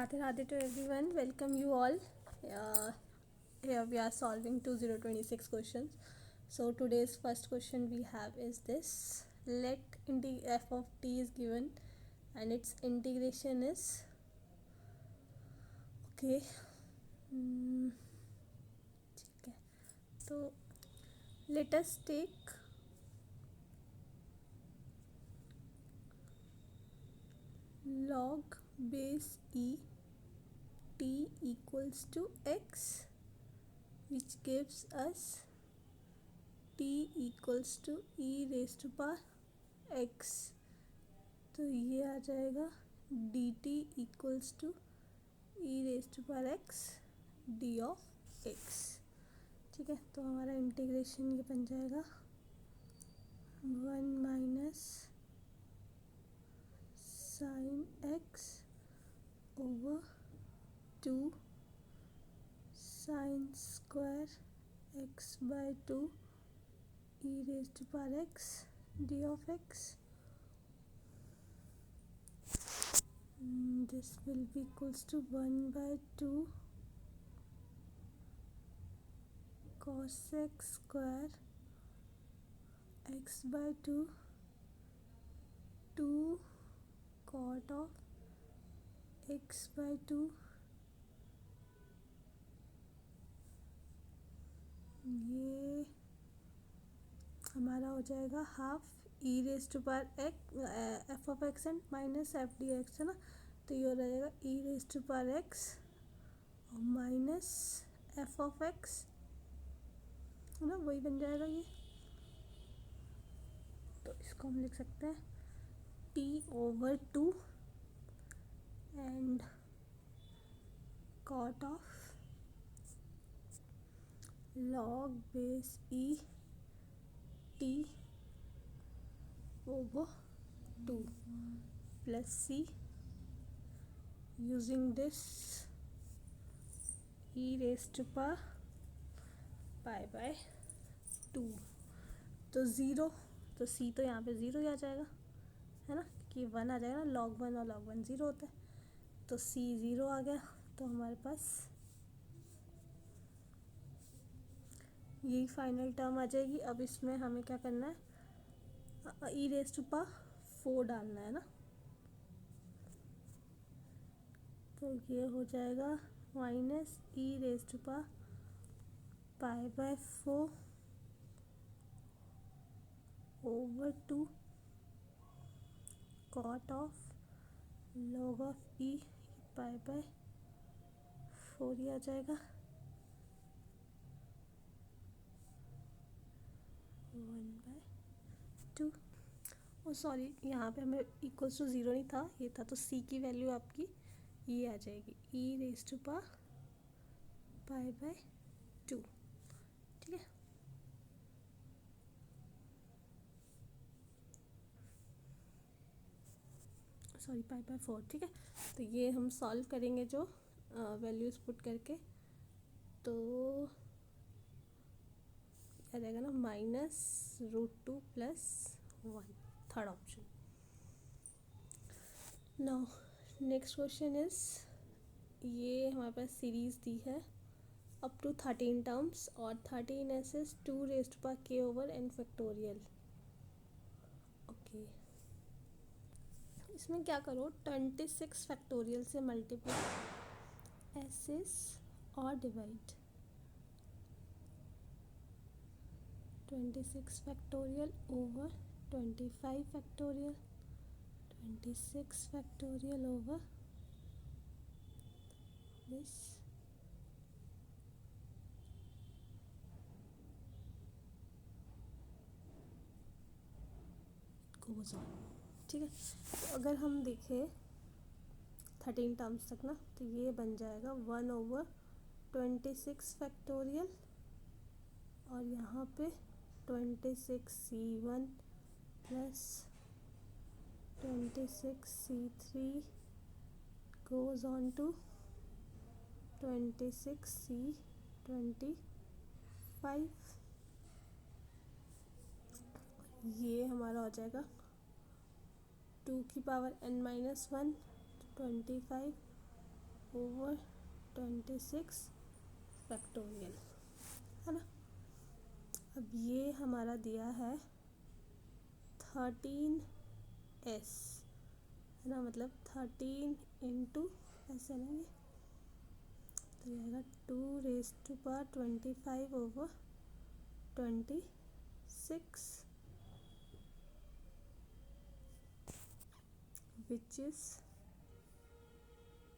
Radhe Radhe to everyone. Welcome you all. Uh, Here we are solving 2026 questions. So today's first question we have is this. Let f of t is given and its integration is okay. ठीक है. तो let us take log base e t equals to x, which gives us t equals to e raised to power x. तो ये आ जाएगा D T equals to E raise to power X D of X. ठीक है, तो हमारा integration ये बन जाएगा 1 minus sine X over 2 sine square X by 2 E raise to power X D of X. This will be equals to 1 by 2 cos x square x by 2 2 cot of x by 2. ये हमारा हो जाएगा half E raise to power F of X and minus F D X है ना. तो ये हो जाएगा E raise to power X और माइनस एफ ऑफ एक्स है ना, वही बन जाएगा ये. तो इसको हम लिख सकते हैं T over 2 and cot of log base E T over 2 plus c using this e raised to power pi by 2. तो ज़ीरो, तो c तो यहाँ पे ज़ीरो ही आ जाएगा है ना, कि 1 आ जाएगा ना. log 1 और log 1 ज़ीरो होता है, तो c ज़ीरो आ गया. तो हमारे पास यही फाइनल टर्म आ जाएगी. अब इसमें हमें क्या करना है, ई रेज टू पावर 4 डालना है ना. तो ये हो जाएगा minus E raise to power pi by 4 over 2 cot of log of E pi by 4 ही आ जाएगा 1 बाय 2. ओ सॉरी, यहाँ पे हमें इक्वल्स टू ज़ीरो नहीं था, ये था. तो c की वैल्यू आपकी ये आ जाएगी e raise to power pi by 2. ठीक है, सॉरी पाई बाय 4. ठीक है, तो ये हम सॉल्व करेंगे जो वैल्यूज़ पुट करके. तो आ जाएगा ना -√2 plus 1, third option. Now next question is, ये हमारे पास सीरीज दी है अप टू 13 टर्म्स और 13 S 2 raised power k over n factorial. Okay, इसमें क्या करो, 26 फैक्टोरियल से मल्टीप्लाई एस और divide 26 factorial over 25 factorial 26 factorial over this goes on. ठीक है, तो अगर हम देखें 13 टर्म्स तक ना, तो ये बन जाएगा 1 ओवर 26 फैक्टोरियल और यहाँ पे 26c1 plus 26c3 goes on to 26c25. ये हमारा हो जाएगा 2 की पावर n-1 25 over 26 फैक्टोरियल, है ना। अब ये हमारा दिया है 13s, है ना, मतलब 13 इंटू ऐसे ना, ये तो ये आएगा 2⁻25 over 26, which is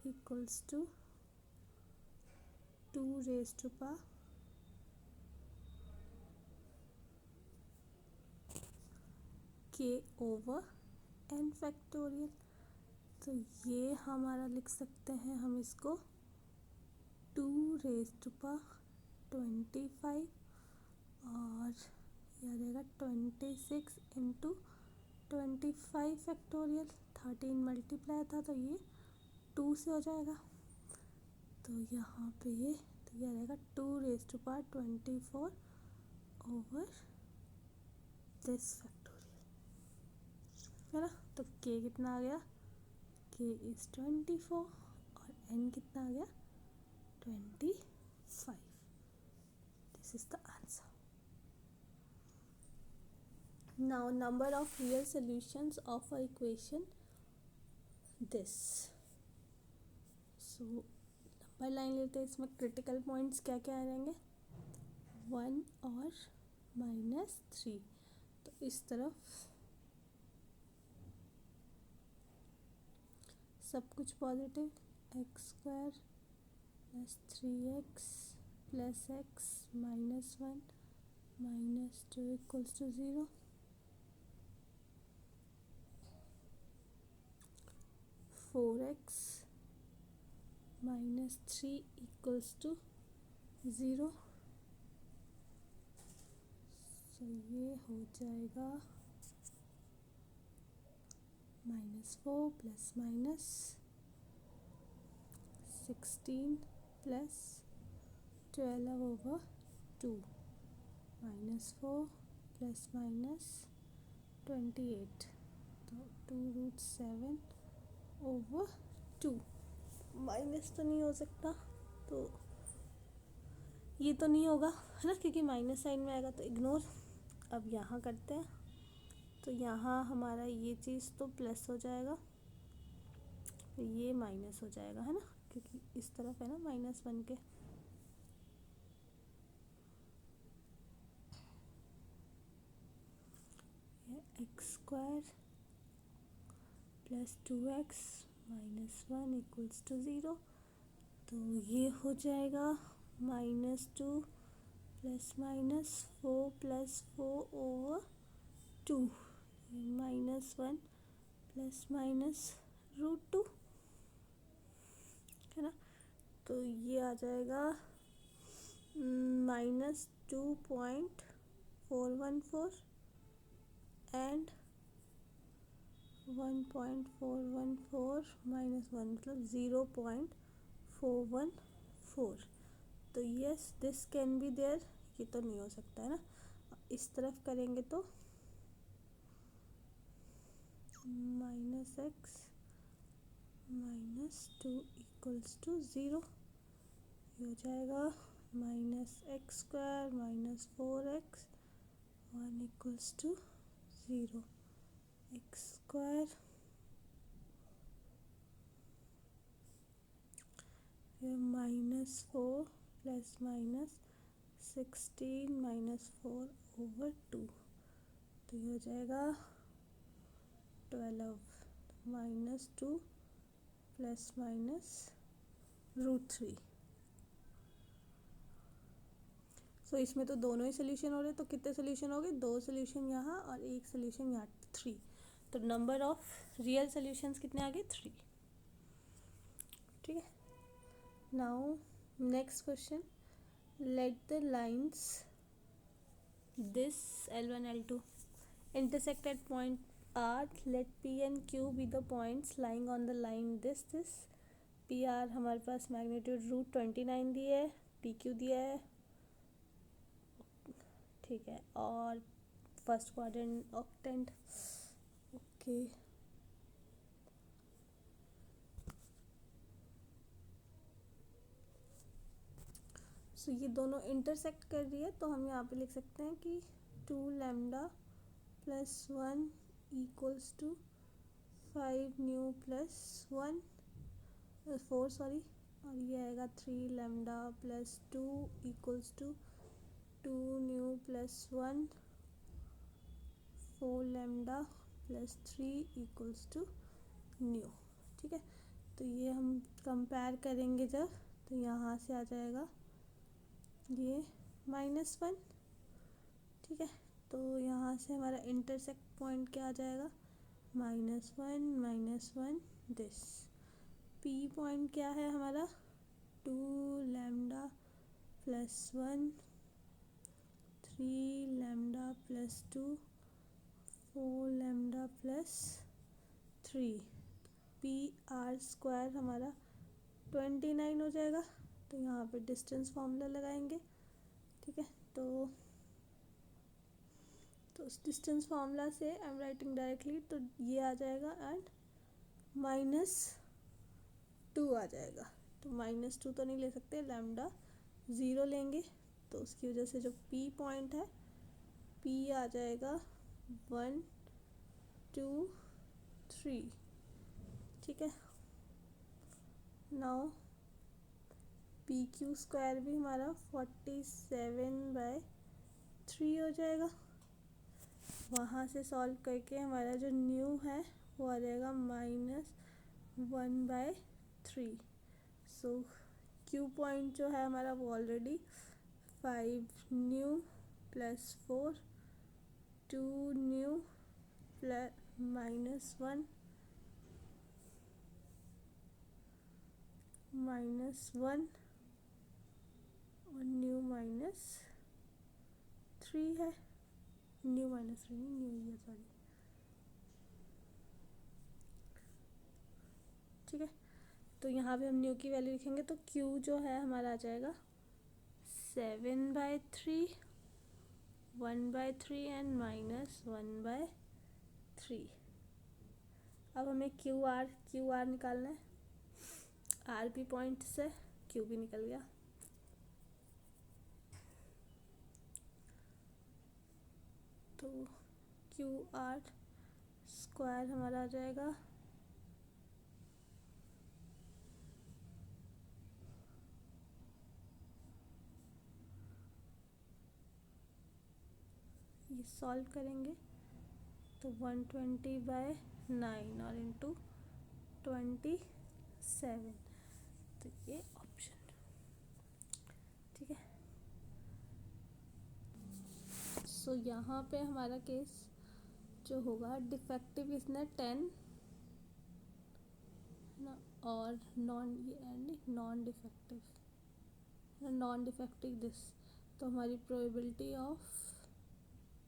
equals to 2⁻k over n factorial. तो ये हमारा लिख सकते हैं हम इसको 2⁻25 और ये आ जाएगा 26 इंटू 25 फैक्टोरियल। 13 मल्टीप्लाई था तो ये 2 से हो जाएगा, तो यहाँ पे ये तो ये आ जाएगा 2⁻24 ओवर दिस फैक्टोरियल, है ना। तो k कितना आ गया, k इज़ 24 और n कितना आ गया 25। This is the answer. Now number of real solutions of a equation this. So number line लेते हैं, इसमें क्रिटिकल पॉइंट्स क्या क्या आ जाएंगे, 1 और -3। तो इस तरफ सब कुछ positive, x² + 3x + x -1 -2 = 0, 4x -3 = 0। तो ये हो जाएगा -4 ± 16 + 12/2 -4 ± 28, तो 2√7/2। माइनस तो नहीं हो सकता, तो ये तो नहीं होगा, है ना, क्योंकि माइनस साइन में आएगा, तो इग्नोर। अब यहाँ करते हैं, तो यहाँ हमारा ये चीज़ तो प्लस हो जाएगा, ये माइनस हो जाएगा, है ना, क्योंकि इस तरफ है ना -1 के। x² + 2x -1 = 0, तो ये हो जाएगा -2 ± 4 + 4/2, -1 ± √2, है ना। तो ये आ जाएगा -2.414 एंड 1.414 -1 मतलब 0.414। तो yes this can be there, ये तो नहीं हो सकता, है ना। इस तरफ करेंगे तो -x -2 = 0, ये हो जाएगा -x² -4x 1 = 0, x² -4 ± 16 -4/2, तो ये हो जाएगा 12 -2 ± √3। सो इसमें तो दोनों ही सोल्यूशन हो रहे, तो कितने सोल्यूशन हो गए, 2 सोल्यूशन यहाँ और 1 सोल्यूशन यहाँ, 3। तो नंबर ऑफ रियल सोल्यूशंस कितने आ गए, 3। ठीक है। Now next question, let the lines this L1 L2 intersect at point R, let P and Q be the points lying on the line this PR हमारे पास magnitude √29 दिया है, PQ दिया है, ठीक है, और फर्स्ट क्वाड्रेंट ऑक्टेंट, ओके। सो ये दोनों इंटरसेक्ट कर रही है, तो हम यहाँ पे लिख सकते हैं कि 2 lambda plus 1 equals to 5 nu plus 1 4 sorry, और ये आएगा 3 lambda plus 2 equals to 2 nu plus 1 4 lambda plus 3 equals to nu. ठीक है, तो ये हम कंपेयर करेंगे जब, तो यहाँ से आ जाएगा ये -1। ठीक है, तो यहाँ से हमारा इंटरसेक्ट पॉइंट क्या आ जाएगा, -1 दिस। पी पॉइंट क्या है हमारा, 2 lambda plus 1 3 lambda plus 2 4 lambda plus 3। P R square हमारा 29 हो जाएगा। तो यहाँ पे डिस्टेंस फार्मूला लगाएंगे। ठीक है, तो उस डिस्टेंस फार्मूला से आई एम राइटिंग डायरेक्टली, तो ये आ जाएगा एंड -2 आ जाएगा। तो -2 तो नहीं ले सकते, लैम्डा 0 लेंगे, तो उसकी वजह से जो पी पॉइंट है, पी आ जाएगा 1 2 3। ठीक है, नाउ पी क्यू स्क्वायर भी हमारा 47/3 हो जाएगा। वहाँ से सॉल्व करके हमारा जो न्यू है वो आ जाएगा -1/3। सो क्यू पॉइंट जो है हमारा वो already 5 nu plus 4 2 nu plus -1 और न्यू -3 है। न्यू -3 नहीं, न्यू ही है, सॉरी। ठीक है, तो यहाँ पे हम न्यू की वैल्यू लिखेंगे, तो क्यू जो है हमारा आ जाएगा 7/3 1/3 एंड -1/3। अब हमें क्यू आर निकालना है। आर पी पॉइंट से क्यू भी निकल गया। तो क्यू आर स्क्वायर हमारा आ जाएगा ये सॉल्व करेंगे तो 120/9 और इंटू 27, तो ये ऑप्शन। ठीक है, सो यहाँ पे हमारा केस जो होगा डिफेक्टिव इसने 10 ना, और नॉन डिफेक्टिव दिस, तो हमारी प्रोबेबिलिटी ऑफ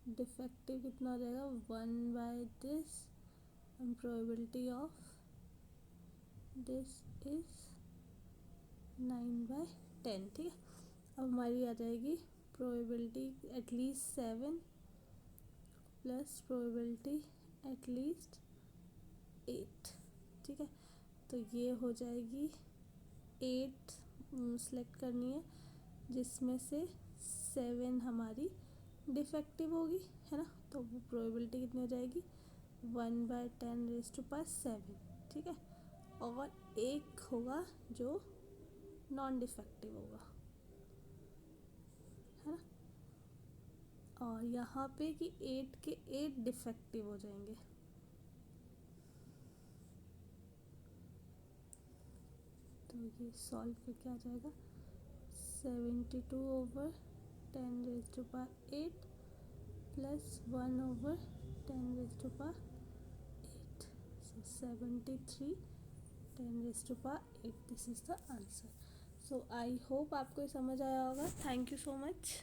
डिफेक्टिव कितना हो जाएगा 1/this and probability of this is 9/10। ठीक है, अब हमारी आ जाएगी probability at least 7 plus probability at least 8। ठीक है, तो ये हो जाएगी 8 सेलेक्ट करनी है, जिसमें से 7 हमारी डिफेक्टिव होगी, है ना। तो वो प्रोबेबिलिटी कितनी हो जाएगी 1/10⁻7। ठीक है, और एक होगा जो नॉन डिफेक्टिव होगा, है ना। और यहाँ पे कि 8 के 8 डिफेक्टिव हो जाएंगे। तो ये सॉल्व करके आ जाएगा 72/10⁸ plus 1/10⁸ so 73/10⁸। This is the answer. So I hope आपको समझ आया होगा। Thank you so much.